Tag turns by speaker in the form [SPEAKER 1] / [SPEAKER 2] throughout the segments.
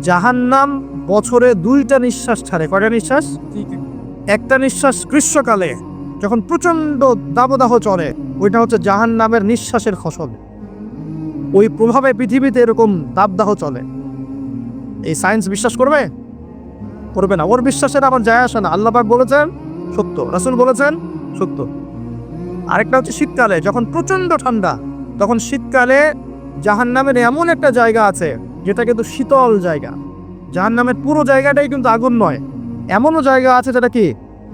[SPEAKER 1] জাহান্নাম বছরে 2টা নিঃশ্বাস ছাড়ে। কয়টা নিঃশ্বাস? একটা নিঃশ্বাস গ্রীষ্মকালে যখন প্রচন্ড দাবদাহ চলে, ওইটা হচ্ছে জাহান্নামের নিঃশ্বাসের ফসল। ওই প্রভাবে পৃথিবীতে এরকম দাবদাহ চলে। এই সায়েন্স বিশ্বাস করবে? করবে না। ওর বিশ্বাসের আমার যায় আসে না। আল্লাহ পাক বলেছেন সত্য, রাসূল বলেছেন সত্য। আরেকটা হচ্ছে শীতকালে যখন প্রচন্ড ঠান্ডা, তখন শীতকালে জাহান্নামের এমন একটা জায়গা আছে যেটা কিন্তু শীতল জায়গা। জাহান্নামের পুরো জায়গাটাই কিন্তু আগুন নয়, এমনও জায়গা আছে যেটা কি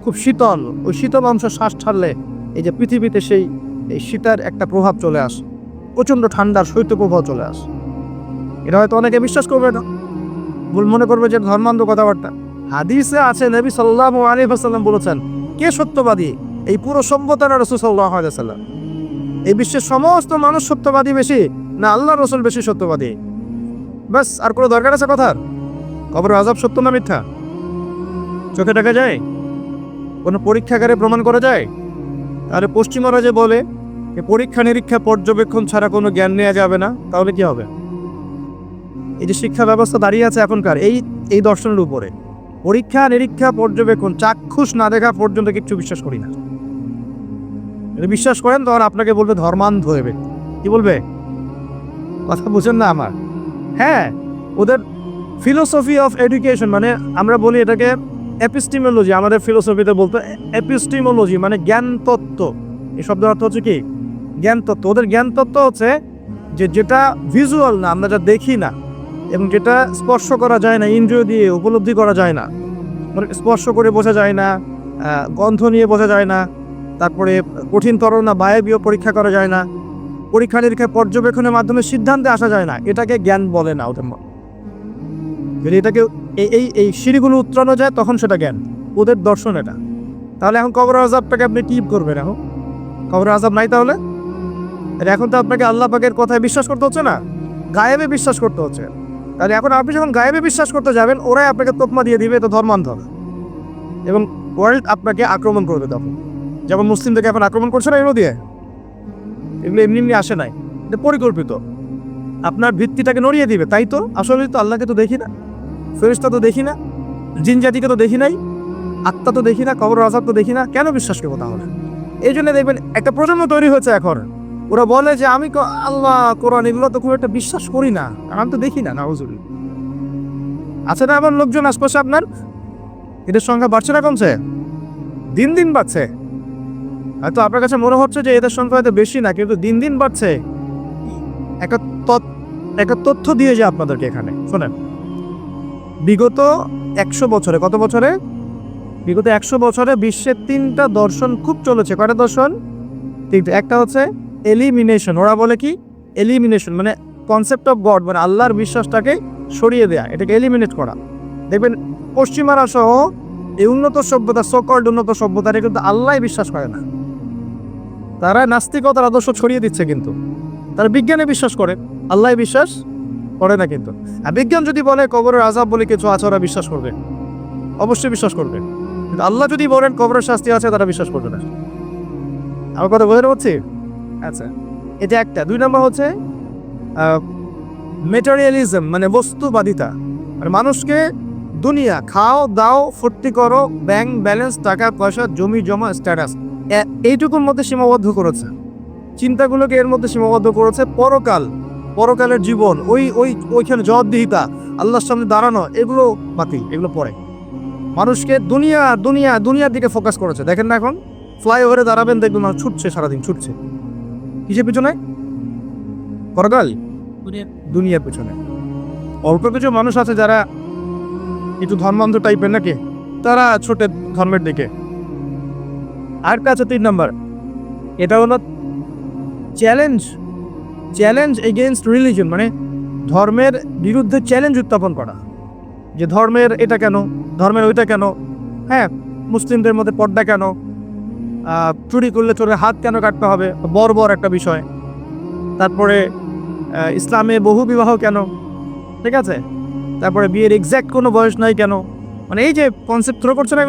[SPEAKER 1] খুব শীতল। ওই শীতল অংশ শ্বাস ছাড়লে এই যে পৃথিবীতে এই শীতের একটা প্রভাব চলে আসে, প্রচন্ড ঠান্ডার শৈত্যপ্রবাহ চলে আসে। এটা হয়তো অনেকে বিশ্বাস করবে না, ভুল মনে করবে যে ধর্মান্ধ কথাবার্তা। হাদিসে আছে নবী সাল্লাল্লাহু আলাইহি ওয়াসাল্লাম বলেছেন, কে সত্যবাদী? এই পুরো সভ্যতা না রাসূল সাল্লাল্লাহু আলাইহি ওয়াসাল্লাম? এই বিশ্বের সমস্ত মানুষ সত্যবাদী বেশি না আল্লাহ রাসূল বেশি সত্যবাদী? বাস, আর কোনো দরকার আছে কথার? কবরের আযাব সত্য না মিথ্যা? চোখে দেখা যায়? কোনো পরীক্ষাগারে প্রমাণ করা যায়? আরে পশ্চিমারা যে বলে পরীক্ষা নিরীক্ষা পর্যবেক্ষণ ছাড়া কোনো জ্ঞান নেওয়া যাবে না, তাহলে কি হবে? এই যে শিক্ষা ব্যবস্থা দাঁড়িয়ে আছে এখনকার এই দর্শনের উপরে, পরীক্ষা নিরীক্ষা পর্যবেক্ষণ চাক্ষুষ না দেখা পর্যন্ত কিছু বিশ্বাস করি না। যদি বিশ্বাস করেন তখন আপনাকে বলবে ধর্মান্ধ হয়ে। কি বলবে? কথা বুঝেন না আমার? হ্যাঁ, ওদের ফিলোসফি অফ এডুকেশন, মানে আমরা বলি এটাকে এপিস্টিমোলজি, আমাদের ফিলোসফিতে বলতো এপিস্টিমোলজি, মানে জ্ঞান তত্ত্ব। এই শব্দের অর্থ হচ্ছে কি? জ্ঞান তত্ত্ব। ওদের জ্ঞান তত্ত্ব হচ্ছে যেটা ভিজুয়াল না, আমরা যা দেখি না, এবং যেটা স্পর্শ করা যায় না, ইন্দ্রিয় দিয়ে উপলব্ধি করা যায় না, মানে স্পর্শ করে বোঝা যায় না, গন্ধ নিয়ে বোঝা যায় না, তারপরে কঠিন তরল না বায়বীয় পরীক্ষা করা যায় না, পরীক্ষা নিরীক্ষা পর্যবেক্ষণের মাধ্যমে সিদ্ধান্তে আসা যায় না, এটাকে জ্ঞান বলে না ওদের মত। যদি এটাকে এই সিঁড়িগুলো উত্তরানো যায় তখন সেটা জ্ঞান, ওদের দর্শন এটা। তাহলে এখন কবরের আযাবটাকে আপনি কি করবেন? এখন কবরের আযাব নাই, তাহলে এখন তো আপনাকে আল্লাহ পাকের কথায় বিশ্বাস করতে হচ্ছে না, গায়েবে বিশ্বাস করতে হচ্ছে। তাহলে এখন আপনি যখন গায়েবে বিশ্বাস করতে যাবেন, ওরাই আপনাকে তোকমা দিয়ে দিবে, তো ধর্মান্ধ হবে, এবং ওয়ার্ল্ড আপনাকে আক্রমণ করবে তখন। যেমন মুসলিমদেরকে এখন আক্রমণ করছে না এগুলো দিয়ে, এগুলো এমনি এমনি আসে নাই, এটা পরিকল্পিত। আপনার ভিত্তিটাকে নড়িয়ে দিবে, তাই তো। আসলে তো আল্লাহকে তো দেখি না, ফেরেশতা তো দেখি না, জিন জাতিকে তো দেখি নাই, আত্মা তো দেখি না, কবরের আযাব তো দেখি না, কেন বিশ্বাস করবো তাহলে? এই জন্য দেখবেন একটা প্রজন্ম তৈরি হয়েছে এখন, ওরা বলে যে আমি আল্লাহ কোরআন এগুলো তো খুব একটা বিশ্বাস করি না, আমি তো দেখি না। নাউজুবিল্লাহ। আছে না আবার লোকজন আশপাশে আপনার? এদের সংখ্যা বাড়ছে না কমছে? দিন দিন বাড়ছে। হয়তো আপনার কাছে মনে হচ্ছে যে এদের সংখ্যা হয়তো বেশি না, কিন্তু দিন দিন বাড়ছে। একটা তথ্য দিয়ে যে আপনাদেরকে এখানে শোনেন, বিগত 100 বছরে, কত বছরে? বিগত 100 বছরে বিশ্বের 3টা দর্শন খুব চলেছে। কয়টা দর্শন? 3টা। একটা হচ্ছে এলিমিনেশন, ওরা বলে কি এলিমিনেশন, মানে কনসেপ্ট অফ গড, মানে আল্লাহর বিশ্বাসটাকে সরিয়ে দেয়া, এটাকে এলিমিনেট করা। দেখবেন পশ্চিমারা সহ এই উন্নত সভ্যতা, সকল্ড উন্নত সভ্যতারে কিন্তু আল্লাহ বিশ্বাস করে না, তারা নাস্তিকতার আদর্শ ছড়িয়ে দিচ্ছে, কিন্তু তারা বিজ্ঞানে বিশ্বাস করে, আল্লাহ বিশ্বাস করে না। কিন্তু আর বিজ্ঞান যদি বলে কবরের আযাব বলে কিছু আছে, ওরা বিশ্বাস করবে, অবশ্যই বিশ্বাস করবে। কিন্তু আল্লাহ যদি বলেন কবরের শাস্তি আছে, তারা বিশ্বাস করবে না। আমার কথা বোঝাতে পারছি? আচ্ছা, এটা একটা। 2 নম্বর হচ্ছে মেটেরিয়ালিজম, মানে বস্তুবাদিতা, মানে মানুষকে দুনিয়া, খাও দাও ফুর্তি করো, ব্যাংক ব্যালেন্স, টাকা পয়সা, জমি জমা, স্ট্যাটাস, এইটুকুর মধ্যে সীমাবদ্ধ করেছে। চিন্তাগুলোকে এর মধ্যে সীমাবদ্ধ করেছে। পরকালের জীবন, ওইখানে জবাবদিহিতা, আল্লাহর সামনে দাঁড়ানো, এগুলো বাতিল, এগুলো পরে। মানুষকে দুনিয়ার দিকে ফোকাস করেছে। দেখেন না এখন ফ্লাইওভারে দাঁড়াবেন, দেখবেন মানুষ ছুটছে, সারাদিন ছুটছে, কিসের পিছনে? পরকাল, দুনিয়ার পিছনে। অল্প কিছু মানুষ আছে যারা একটু ধর্মান্ধ টাইপের নাকি, তারা ছোটে ধর্মের দিকে। আর কাছে 3 নম্বর, এটা হলো চ্যালেঞ্জ এগেইনস্ট রিলিজন, মানে ধর্মের বিরুদ্ধে চ্যালেঞ্জ উত্থাপন করা, যে ধর্মের এটা কেন, ধর্মের ওইটা কেন, হ্যাঁ, মুসলিমদের মধ্যে পর্দা কেন, চুরি করলে চোরের হাত কেন কাটতে হবে, বর্বর একটা বিষয়। তারপরে ইসলামে বহু বিবাহ কেন, ঠিক আছে, তারপরে বিয়ের এক্স্যাক্ট কোনো বয়স নাই কেন, মানে এই যে কনসেপ্ট থ্রো করছে না,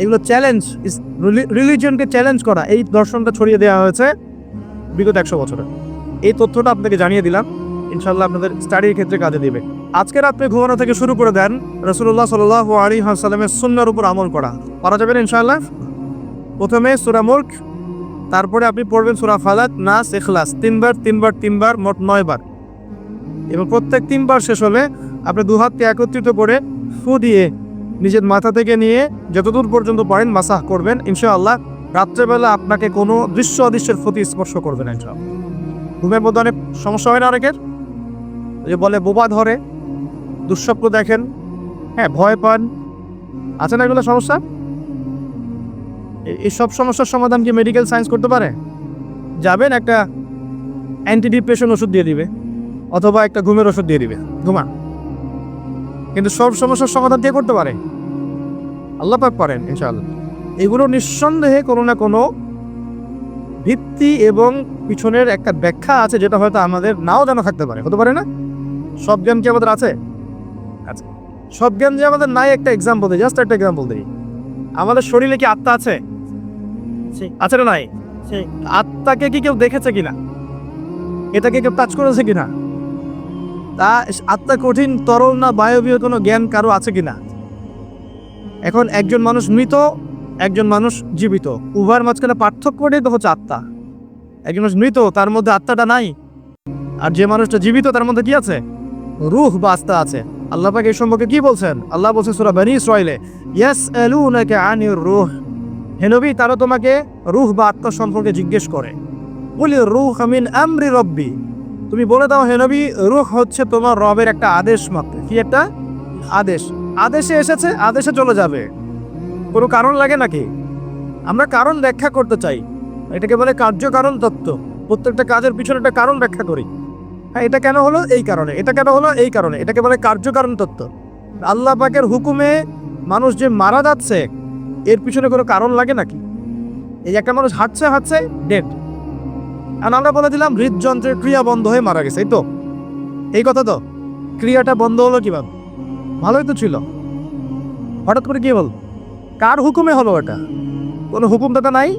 [SPEAKER 1] এগুলো চ্যালেঞ্জ, রিলিজিয়নকে চ্যালেঞ্জ করা, এই দর্শনটা ছড়িয়ে দেওয়া হয়েছে বিগত 100 বছরে। এই তথ্যটা আপনাকে জানিয়ে দিলাম। ইনশাআল্লাহ আপনাদের স্টাডির ক্ষেত্রে কাজে দিবে। আজকে রাত্রে ঘুমানো থেকে শুরু করে দেন রাসূলুল্লাহ সাল্লাল্লাহু আলাইহি ওয়াসাল্লামের সুন্নাহর উপর আমল করা। পারা যাবে ইনশাআল্লাহ। প্রথমে সূরা মুলক, তারপরে আপনি পড়বেন সূরা ফালাক, নাস, ইখলাস, তিনবার মোট 9 বার, এবং প্রত্যেক 3 বার শেষ হলে আপনি দু হাতকে একত্রিত করে ফু দিয়ে নিজের মাথা থেকে নিয়ে যতদূর পর্যন্ত পারেন মাসাহ করবেন। ইনশাআল্লাহ রাত্রেবেলা আপনাকে কোনো দৃশ্য অদৃশ্যের ক্ষতি স্পর্শ করবে না। ইনশাআল্লাহ ঘুমের মধ্যে অনেক সমস্যা হয় না অনেকের, যে বলে বোবা ধরে, দুঃস্বপ্ন দেখেন, হ্যাঁ ভয় পান, আছে না এগুলো সমস্যা? এই সব সমস্যার সমাধান কি মেডিকেল সায়েন্স করতে পারে? যাবেন একটা অ্যান্টি ডিপ্রেশন ওষুধ দিয়ে দিবে, অথবা একটা ঘুমের ওষুধ দিয়ে দিবে, ঘুমান। কিন্তু সব সমস্যার সমাধান দিয়ে করতে পারে? আল্লাহ পাক পারেন ইনশাআল্লাহ। এগুলো নিঃসন্দেহে কোনো না কোনো ভিত্তি এবং পিছনের একটা ব্যাখ্যা আছে, যেটা হয়তো আমাদের নাও জানা থাকতে পারে, হতে পারে না? সব জ্ঞান কি আমাদের আছে? আচ্ছা, সব জ্ঞান যে আমাদের নাই, একটা এক্সাম্পল দিই, জাস্ট একটা এক্সাম্পল দিই। আমাদের শরীরে কি আত্মা আছে? আছে না নাই? আত্মাকে কি কেউ দেখেছে কিনা? এটাকে কেউ টাচ করেছে কিনা? তা আত্মা কঠিন, তরল না বায়বীয় কোনো জ্ঞান কারো আছে কিনা? এখন একজন মানুষ মৃত, একজন মানুষ জীবিত, উভয়ের মাঝখানে পার্থক্যটাই তো হচ্ছে আত্মা। একজন মানুষ মৃত, তার মধ্যে আত্মাটা নাই, আর যে মানুষটা জীবিত তার মধ্যে কি আছে? রূহ বা আত্মা আছে। আল্লাহ পাক এই সম্পর্কে কি বলছেন? আল্লাহ বলছেন সূরা বনী ইসরাঈলে, ইয়াসআলুনাকা আনির রূহ, হে নবী তারা তোমাকে রূহ বা আত্মা সম্পর্কে জিজ্ঞেস করে। কুলির রূহ মিন আমরি রব্বি, তুমি বলে দাও হে নবী, রূহ হচ্ছে তোমার রবের একটা আদেশ মাত্র। কি একটা আদেশ? আদেশে এসেছে, আদেশে চলে যাবে, কোনো কারণ লাগে নাকি? আমরা কারণ ব্যাখ্যা করতে চাই, এটাকে বলে কার্যকারণ তত্ত্ব। প্রত্যেকটা কাজের পিছনে একটা কারণ ব্যাখ্যা করি। হ্যাঁ, এটা কেন হলো এই কারণে, এটা কেন হলো এই কারণে, এটাকে বলে কার্যকারণ তত্ত্ব। আল্লাহ পাকের হুকুমে মানুষ যে মারা যাচ্ছে, এর পিছনে কোনো কারণ লাগে নাকি? এই একটা মানুষ হাঁটছে ডেড, আর আমরা বলে দিলাম হৃদযন্ত্রের ক্রিয়া বন্ধ হয়ে মারা গেছে, এই তো এই কথা তো। ক্রিয়াটা বন্ধ হলো কিভাবে? ভালোই তো ছিল, হঠাৎ করে কি বল? কার হুকুমে হলো? এটা কোনো হুকুমদাতা নাই,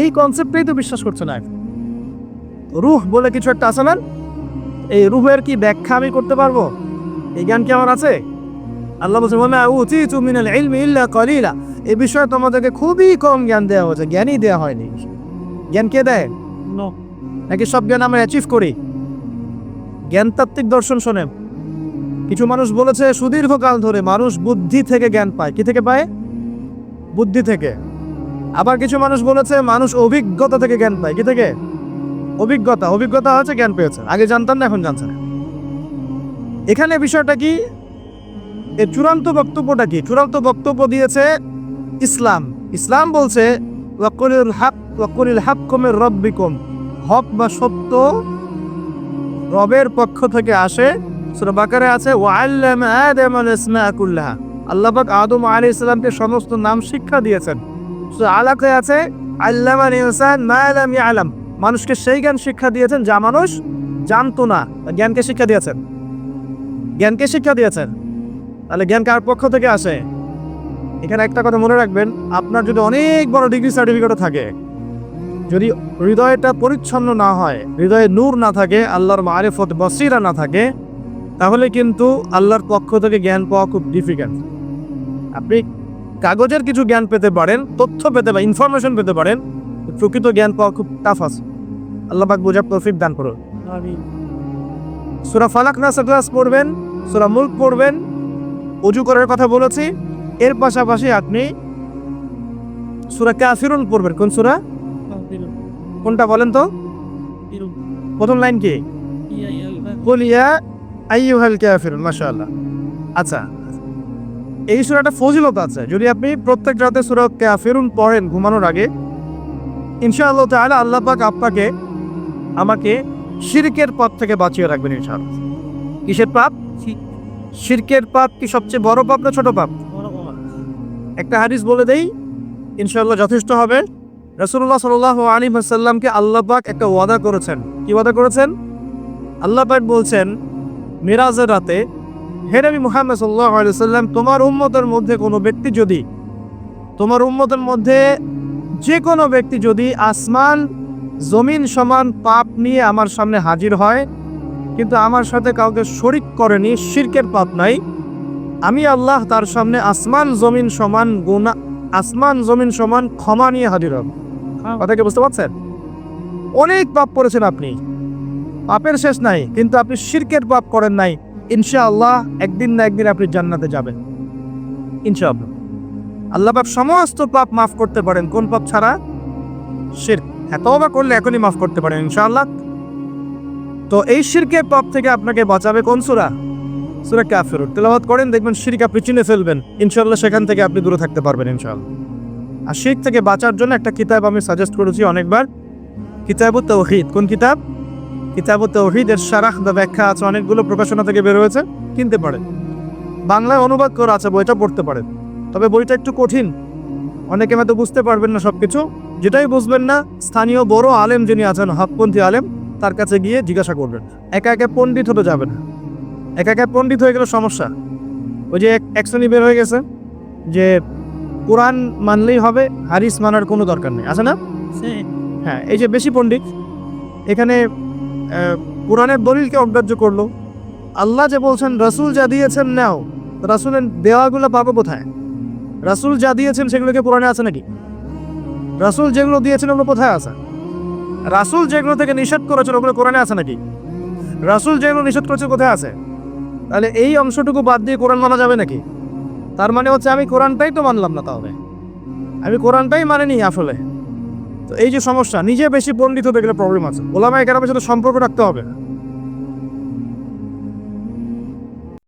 [SPEAKER 1] এই কনসেপ্টটাই তো বিশ্বাস করছে না। রূহ বলে কিছু একটা আছে না, এই রূহের কি ব্যাখ্যা আমি করতে পারবো? এই জ্ঞান কি আমার আছে? আল্লাহ বলছে ওয়া উতীতু মিনাল ইলমি ইল্লা কলিলা, এই বিষয়ে তোমাদেরকে খুবই কম জ্ঞান দেওয়া হয়েছে, জ্ঞানই দেওয়া হয়নি। জ্ঞান কে দেয়? নাকি সব জ্ঞান আমরা অ্যাচিভ করি? জ্ঞানতাত্ত্বিক দর্শন শোনেন, কিছু মানুষ বলেছে সুদীর্ঘকাল ধরে মানুষ বুদ্ধি থেকে জ্ঞান পায়। কি থেকে পায়? বুদ্ধি থেকে। আবার কিছু মানুষ বলেছে মানুষ অভিজ্ঞতা থেকে জ্ঞান পায়। কি থেকে? অভিজ্ঞতা হচ্ছে জ্ঞান পেয়েছে, আগে জানতাম না এখন জানছে না। এখানে বিষয়টা কি? এর চূড়ান্ত বক্তব্যটা কি? চূড়ান্ত বক্তব্য দিয়েছে ইসলাম। ইসলাম বলছে ওয়াকুলিল হাক্কু মির রাব্বিকুম, হক বা সত্য রবের পক্ষ থেকে আসে। সূরা বাকারায় আছে ওয়াআল্লামা আদামাল আসমা কুল্লাহা, আল্লাহ পাক আদম আলাইহিস সালামকে সমস্ত নাম শিক্ষা দিয়েছেন। সূরা আলাকে আছে আল্লামাল ইনসান মা লাম ইয়ালাম, মানুষকে সেই জ্ঞান শিক্ষা দিয়েছেন যা মানুষ জানতো না। জ্ঞানকে শিক্ষা দিয়েছেন, জ্ঞানকে শিক্ষা দিয়েছেন। তাহলে জ্ঞান কার পক্ষ থেকে আসে? এখানে একটা কথা মনে রাখবেন, আপনার যদি অনেক বড় ডিগ্রি সার্টিফিকেটও থাকে, যদি হৃদয়টা পরিচ্ছন্ন না হয়, হৃদয়ে নূর না থাকে, আল্লাহর মারিফত বসিরা না থাকে, তাহলে কিন্তু আল্লাহর পক্ষ থেকে জ্ঞান পাওয়া খুব ডিফিকাল্ট। আপনি কাগজের কিছু জ্ঞান পেতে পারেন, তথ্য পেতে পারেন, ইনফরমেশন পেতে পারেন, প্রকৃত জ্ঞান পাওয়া খুব টাফ আছে। আল্লাহ পাক বোঝার তৌফিক দান করুন। সূরা ফালাক, নাস, ইখলাস পড়বেন, সূরা মুলক পড়বেন, ওযু করার কথা বলেছি। এর পাশাপাশি আপনি সূরা কাফিরুন পড়বেন। কোন সূরা? কোনটা বলেন তো? প্রথম লাইন কি? কুল ইয়া আইয়ুহাল কাফিরুন। মাশাআল্লাহ। আচ্ছা, এই সূরাটা ফজিলত আছে। যদি আপনি প্রত্যেক রাতে সূরা কাফিরুন পড়েন ঘুমানোর আগে, ইনশাআল্লাহ তাআলা আল্লাহ পাক আপনাকে আমাকে শিরকের পাপ থেকে বাঁচিয়ে রাখবেন ইনশাআল্লাহ। কিসের পাপ? শিরকের পাপ কি সবচেয়ে বড় পাপ না ছোট পাপ? একটা হাদিস বলে দেই, ইনশাআল্লাহ যথেষ্ট হবে। রাসূলুল্লাহ সাল্লাল্লাহু আলাইহি ওয়াসাল্লামকে আল্লাহ পাক একটা ওয়াদা করেছেন। কি ওয়াদা করেছেন? আল্লাহ পাক বলছেন মিরাজের রাতে, হে নবী মুহাম্মদ সাল্লাল্লাহু আলাইহি ওয়াসাল্লাম, তোমার উম্মতের মধ্যে কোনো ব্যক্তি যদি, তোমার উম্মতের মধ্যে যে কোনো ব্যক্তি যদি আসমান জমিন সমান পাপ নিয়ে আমার সামনে হাজির হয়, কিন্তু আমার সাথে কাউকে শরিক করেনি, শিরকের পাপ নাই, আমি আল্লাহ তার সামনে আসমান জমিন সমান ক্ষমা নিয়ে হাজির হব। কথা কি বুঝতে পারছেন? অনেক পাপ করেছেন আপনি, পাপের শেষ নাই, কিন্তু আপনি শিরকের পাপ করেন নাই। ইনশাআল্লাহ একদিন না একদিন আপনি জান্নাতে যাবেন ইনশাআল্লাহ। আল্লাহ পাক সমস্ত পাপ মাফ করতে পারেন, কোন পাপ ছাড়া? শিরক। তওবা করলে এখনই মাফ করতে পারেন ইনশাআল্লাহ। তো এই শিরকের পাপ থেকে আপনাকে বাঁচাবে কোন সূরা? সূরা কাফিরুন। তেলাওয়াত করেন, দেখবেন শিরক আপনি চিনে ফেলবেন ইনশাআল্লাহ, সেখান থেকে আপনি দূরে থাকতে পারবেন ইনশাআল্লাহ। আর শিরক থেকে বাঁচার জন্য একটা কিতাব আমি সাজেস্ট করেছি অনেকবার, কিতাবুত তাওহীদ। কোন কিতাব? কিতাবুত তাওহীদ। এর শারাহ বা ব্যাখ্যা আছে, অনেকগুলো প্রকাশনা থেকে বের হয়েছে, কিনতে পারেন। বাংলায় অনুবাদ করা আছে, বইটা পড়তে পারেন। তবে বইটা একটু কঠিন, অনেকে হয়তো বুঝতে পারবেন না সবকিছু। যেটাই বুঝবেন না, স্থানীয় বড় আলেম যিনি আছেন, হকপন্থী আলেম, তার কাছে গিয়ে জিজ্ঞাসা করবেন। একা একা পণ্ডিত হতে যাবে না, একা একা পণ্ডিত হয়ে গেলে সমস্যা। ওই যে এক শ্রেণী বের হয়ে গেছে যে কোরআন মানলেই হবে, হাদিস মানার কোনো দরকার নেই, আছে না? হ্যাঁ, এই যে বেশি পণ্ডিত এখানে কোরআনের দলিলকে অগ্রাহ্য করলো। আল্লাহ যে বলছেন রাসূল যা দিয়েছেন নাও, রাসূলের দেওয়াগুলো পাবো কোথায়? রাসূল যা দিয়েছেন সেগুলোকে কোরআনে আছে নাকি? রাসূল যেগুলো দিয়েছেন ওগুলো কোথায় আছে? রাসূল যেগুলো থেকে নিষেধ করেছেন ওগুলো কোরআনে আছে নাকি? রাসূল যেগুলো নিষেধ করেছে কোথায় আছে? তাহলে এই অংশটুকু বাদ দিয়ে কোরআন মানা যাবে নাকি? তার মানে হচ্ছে আমি কোরআনটাই তো মানলাম না, তাহলে আমি কোরআনটাই মানিনি আসলে। তো এই যে সমস্যা, নিজে বেশি পণ্ডিত হতে গেলে প্রবলেম আছে। ওলামায়ে কেরামের সাথে সম্পর্ক রাখতে হবে।